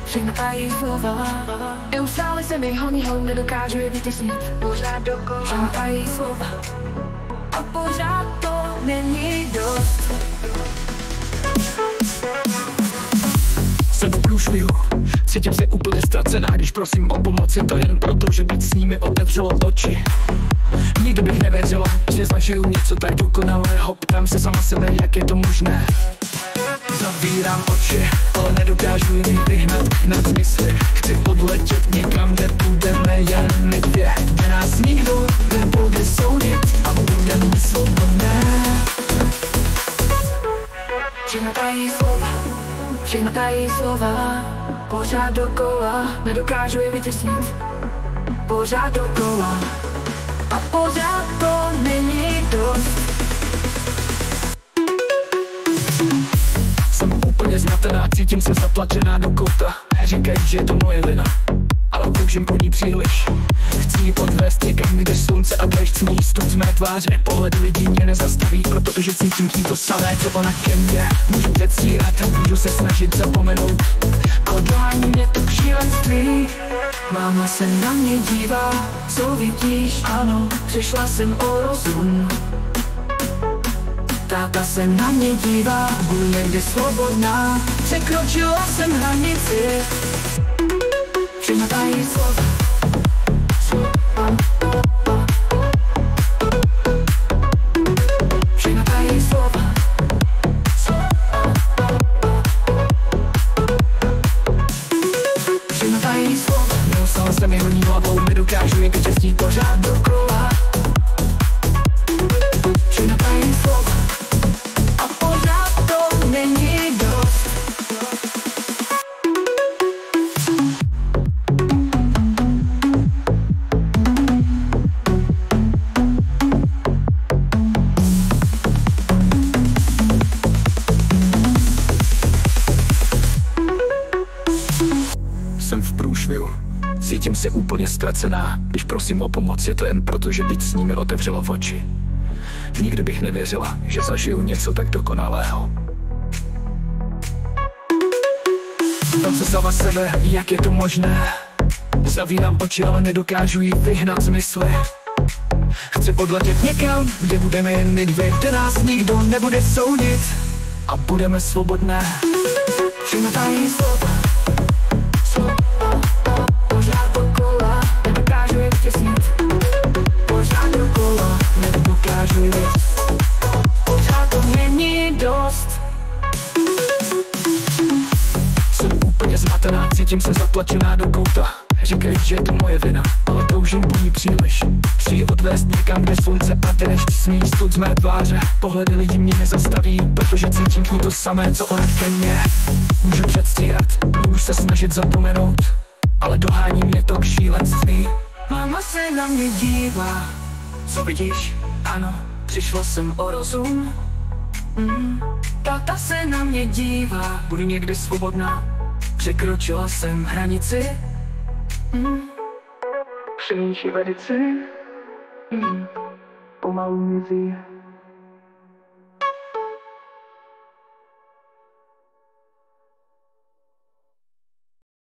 Všechno tají slova. Neustále se mi honí, nedokážu je vytěsnit. Pořád dokola. Všechno tají slova. A pořád to není dost. Jsem v průšvihu, cítím se úplně ztracená, když prosím o pomoc, je to jen proto, že být s nimi otevřelo oči. Nikdy bych nevěřila, že zažiju něco tak dokonalého. Ptám se sama sebe, jak je to možné. Zavírám oči, ale nedokážu jim vyhnat na zmysly. Chci odletět někam, kde budeme jen my dvě, kde nás nikdo nebude soudit a budeme svobodné. Všechno tají slova, všechno tají slova. Pořád dokola, nedokážu je vytěsnit. Pořád dokola a pořád to není dost. Jsem úplně zmatená, cítím se zatlačená do kouta. Říkají, že je to moje vina, ale toužím po ní příliš. Chci ji odvést někam, kde slunce a déšť smí stůl z mé tváře. Pohled lidí mě nezastaví, protože cítím tím to samé, co ona ke mně. Můžu předstírat, můžu se snažit zapomenout, ale dohání mě to k šílenství. Máma se na mě dívá, co vidíš? Ano, přišla jsem o rozum. Táta se na mě dívá, budu někde svobodná. Překročila jsem hranici. Všechno tají slova. Všechno tají slova. Všechno tají slova. Neustále se mi honí hlavou, nedokážu jen čestít pořád dokola. Všechno tají slova. A pořád to není dost. Jsem v průšvihu, cítím se úplně ztracená. Když prosím o pomoc, je to jen proto, že být s nimi otevřelo oči. Nikdy bych nevěřila, že zažiju něco tak dokonalého. Ptám se sama sebe, jak je to možné. Zavírám oči, ale nedokážu jí vyhnat z mysli. Chci odletět někam, kde budeme jen my dvě, kde nás nikdo nebude soudit a budeme svobodné. Všechno tají slova. Pořád dokola, nedokážu je vytěsnit. Pořád dokola, nedokážu je vytěsnit. Pořád to není dost. Jsem úplně zmatená, cítím se zatlačená do kouta. Říkají, že je to moje vina, ale toužím po ní příliš. Chci ji odvést někam, kde slunce a déšť smí stůl z mé tváře. Pohledy lidí mě nezastaví, protože cítím k ní to samé, co ona ke mně. Můžu předstírat, můžu se snažit zapomenout, ale dohání mě to k šílenství. Máma se na mě dívá, Co vidíš? ano, přišla jsem o rozum. Táta se na mě dívá, Budu někdy svobodná. překročila jsem hranici. Přemýšlí vedici. Pomalu mizí.